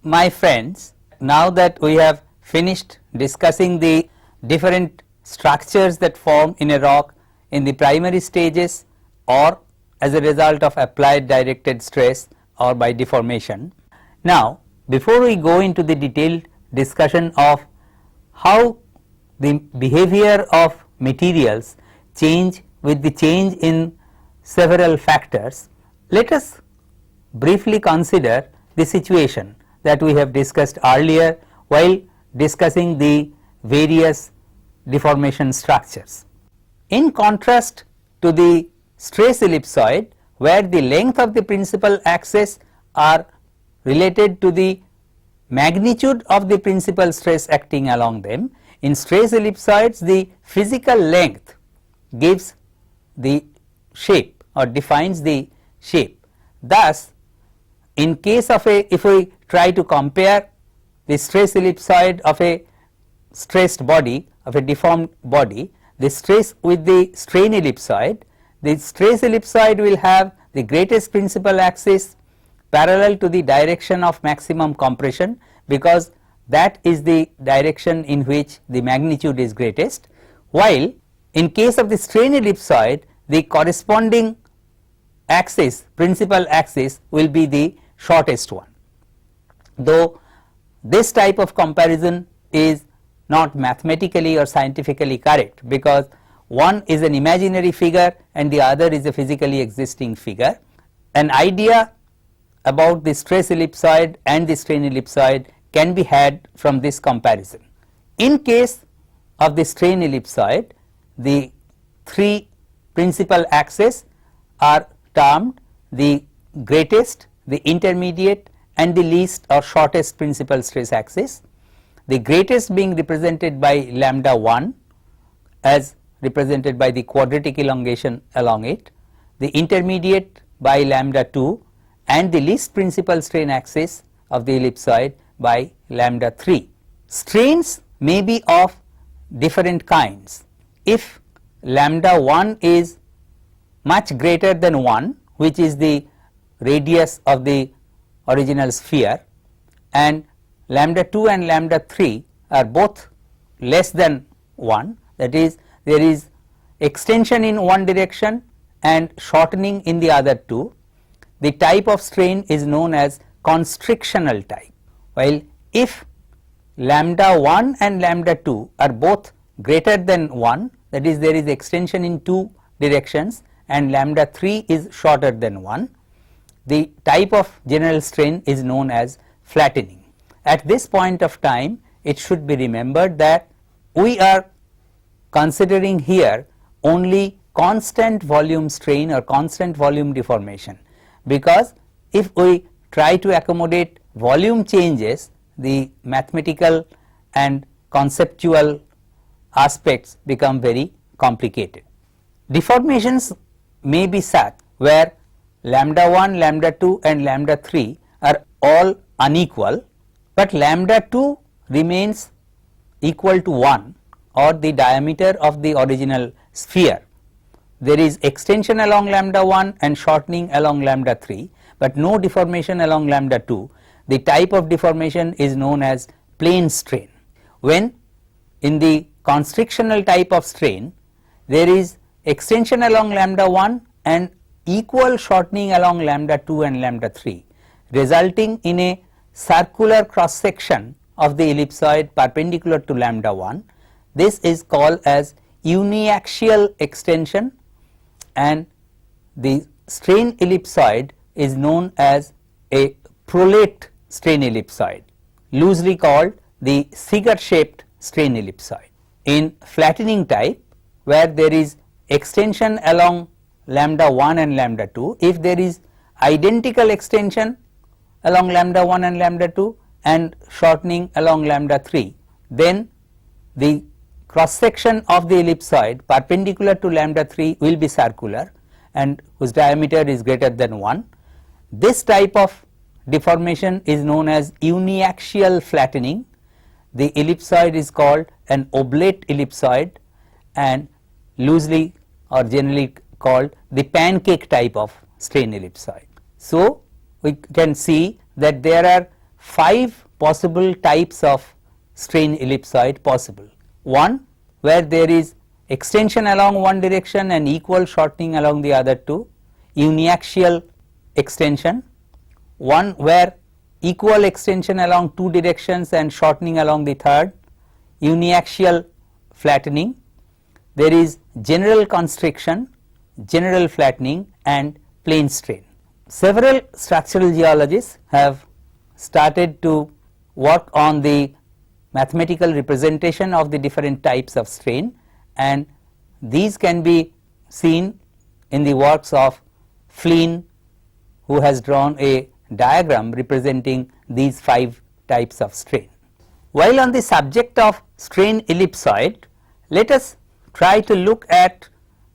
my friends, now that we have finished discussing the different structures that form in a rock in the primary stages or as a result of applied directed stress or by deformation. Now, before we go into the detailed discussion of how the behavior of materials change with the change in several factors, let us briefly consider the situation that we have discussed earlier while discussing the various deformation structures. In contrast to the stress ellipsoid, where the length of the principal axis are related to the magnitude of the principal stress acting along them, in stress ellipsoids the physical length gives the shape or defines the shape. Thus, in case of if we try to compare the stress ellipsoid of a stressed body, of a deformed body, the stress with the strain ellipsoid, the stress ellipsoid will have the greatest principal axis parallel to the direction of maximum compression, because that is the direction in which the magnitude is greatest, while in case of the strain ellipsoid the corresponding axis, principal axis will be the shortest one. Though this type of comparison is not mathematically or scientifically correct, because one is an imaginary figure and the other is a physically existing figure. An idea about the stress ellipsoid and the strain ellipsoid can be had from this comparison. In case of the strain ellipsoid, the three principal axes are termed the greatest, the intermediate and the least or shortest principal stress axis. The greatest being represented by lambda 1 as represented by the quadratic elongation along it, the intermediate by lambda 2 and the least principal strain axis of the ellipsoid by lambda 3. Strains may be of different kinds. If lambda 1 is much greater than 1, which is the radius of the original sphere, and lambda 2 and lambda 3 are both less than 1, that is there is extension in one direction and shortening in the other two, the type of strain is known as constrictional type. While if lambda 1 and lambda 2 are both greater than 1, that is there is extension in two directions and lambda 3 is shorter than 1, the type of general strain is known as flattening. At this point of time, it should be remembered that we are considering here only constant volume strain or constant volume deformation, because if we try to accommodate volume changes, the mathematical and conceptual aspects become very complicated. Deformations may be such where lambda 1, lambda 2 and lambda 3 are all unequal, but lambda 2 remains equal to 1 or the diameter of the original sphere. There is extension along lambda 1 and shortening along lambda 3, but no deformation along lambda 2. The type of deformation is known as plane strain. When in the constrictional type of strain there is extension along lambda 1 and equal shortening along lambda 2 and lambda 3, resulting in a circular cross section of the ellipsoid perpendicular to lambda 1. This is called as uniaxial extension, and the strain ellipsoid is known as a prolate strain ellipsoid, loosely called the cigar shaped strain ellipsoid. In flattening type, where there is extension along lambda 1 and lambda 2, if there is identical extension along lambda 1 and lambda 2 and shortening along lambda 3, then the cross section of the ellipsoid perpendicular to lambda 3 will be circular and whose diameter is greater than 1. This type of deformation is known as uniaxial flattening. The ellipsoid is called an oblate ellipsoid and loosely or generally called the pancake type of strain ellipsoid. So, we can see that there are 5 possible types of strain ellipsoid possible. One where there is extension along one direction and equal shortening along the other two, uniaxial extension. One where equal extension along two directions and shortening along the third, uniaxial flattening. There is general constriction, general flattening and plane strain. Several structural geologists have started to work on the mathematical representation of the different types of strain, and these can be seen in the works of Flynn, who has drawn a diagram representing these 5 types of strain. While on the subject of strain ellipsoid, let us try to look at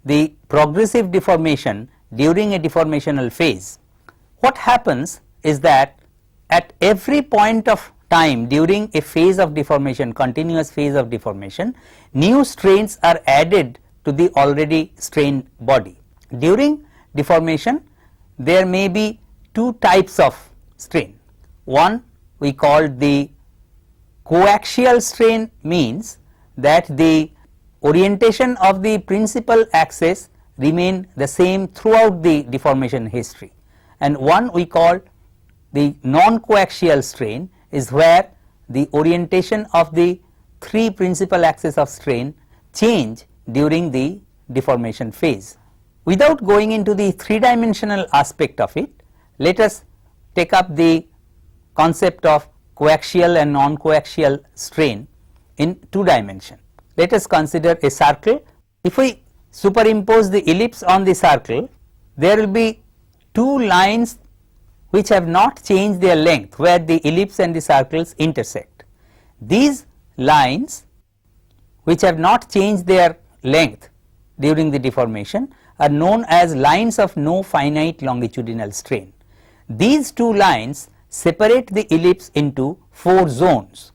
the progressive deformation during a deformational phase. What happens is that at every point of time during a phase of deformation, continuous phase of deformation, new strains are added to the already strained body. During deformation, there may be 2 types of strain. One we call the coaxial strain, means that the orientation of the principal axis remain the same throughout the deformation history, and one we call the non-coaxial strain is where the orientation of the 3 principal axes of strain change during the deformation phase. Without going into the 3-dimensional aspect of it, let us take up the concept of coaxial and non-coaxial strain in 2 dimension. Let us consider a circle. If we superimpose the ellipse on the circle, there will be 2 lines which have not changed their length, where the ellipse and the circles intersect. These lines which have not changed their length during the deformation are known as lines of no finite longitudinal strain. These 2 lines separate the ellipse into 4 zones,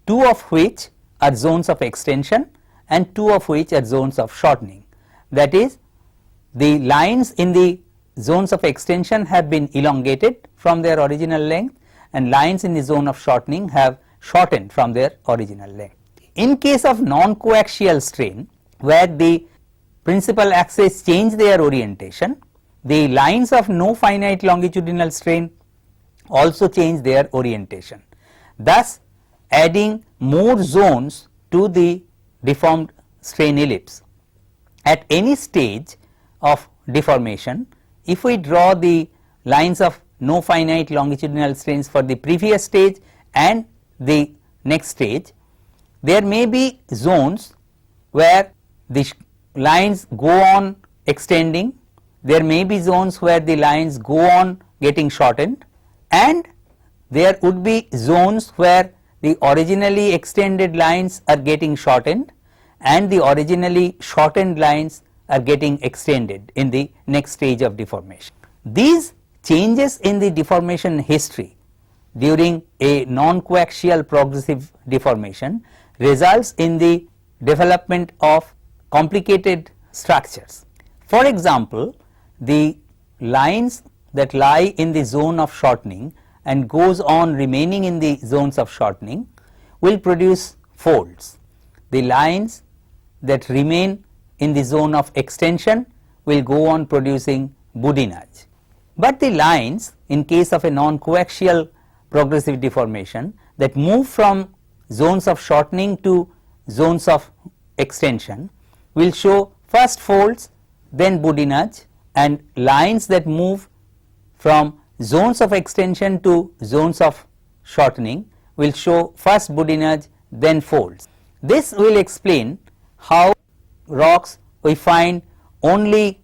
2 of which are zones of extension and 2 of which are zones of shortening. That is, the lines in the zones of extension have been elongated from their original length, and lines in the zone of shortening have shortened from their original length. In case of non-coaxial strain, where the principal axes change their orientation, the lines of no finite longitudinal strain also change their orientation, thus adding more zones to the deformed strain ellipse. At any stage of deformation, if we draw the lines of no finite longitudinal strains for the previous stage and the next stage, there may be zones where the lines go on extending, there may be zones where the lines go on getting shortened, and there would be zones where the originally extended lines are getting shortened and the originally shortened lines are getting extended in the next stage of deformation. These changes in the deformation history during a non-coaxial progressive deformation results in the development of complicated structures. For example, the lines that lie in the zone of shortening and goes on remaining in the zones of shortening will produce folds. The lines that remain in the zone of extension will go on producing boudinage. But the lines in case of a non-coaxial progressive deformation that move from zones of shortening to zones of extension will show first folds, then boudinage, and lines that move from zones of extension to zones of shortening will show first boudinage, then folds. This will explain how rocks we find only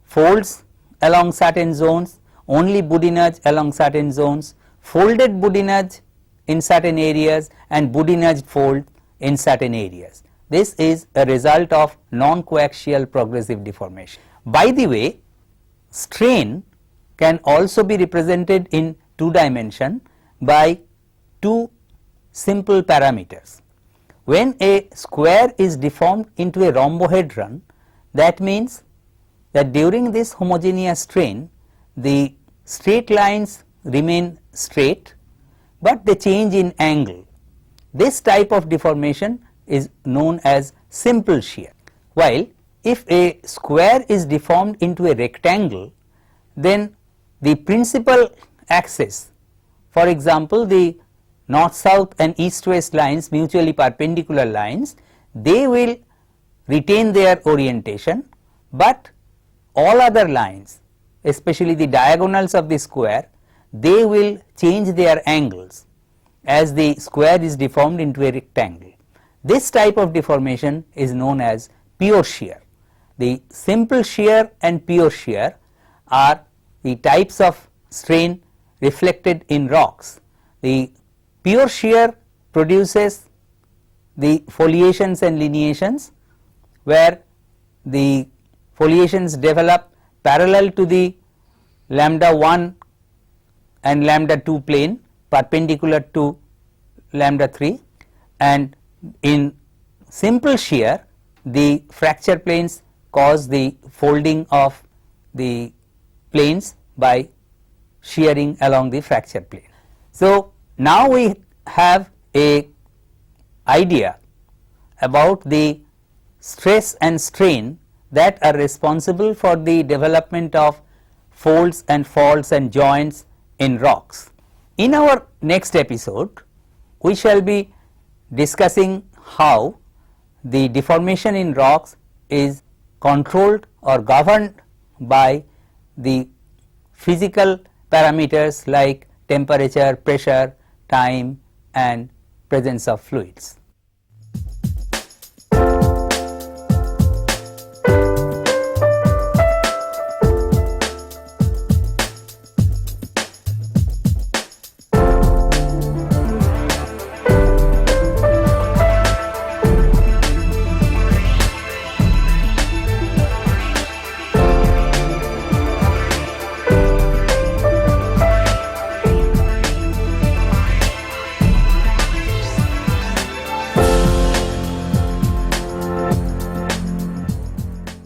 folds along certain zones, only boudinage along certain zones, folded boudinage in certain areas and boudinaged fold in certain areas. This is a result of non-coaxial progressive deformation. By the way, strain can also be represented in 2 dimension by 2 simple parameters. When a square is deformed into a rhombohedron, that means that during this homogeneous strain the straight lines remain straight, but they change in angle. This type of deformation is known as simple shear. While if a square is deformed into a rectangle, then the principal axis, for example the north south and east west lines, mutually perpendicular lines, they will retain their orientation, but all other lines, especially the diagonals of the square, they will change their angles as the square is deformed into a rectangle. This type of deformation is known as pure shear. The simple shear and pure shear are the types of strain reflected in rocks. The pure shear produces the foliations and lineations, where the foliations develop parallel to the lambda 1 and lambda 2 plane perpendicular to lambda 3, and in simple shear the fracture planes cause the folding of the planes by shearing along the fracture plane. So, now we have a idea about the stress and strain that are responsible for the development of folds and faults and joints in rocks. In our next episode, we shall be discussing how the deformation in rocks is controlled or governed by the physical parameters like temperature, pressure, time and presence of fluids.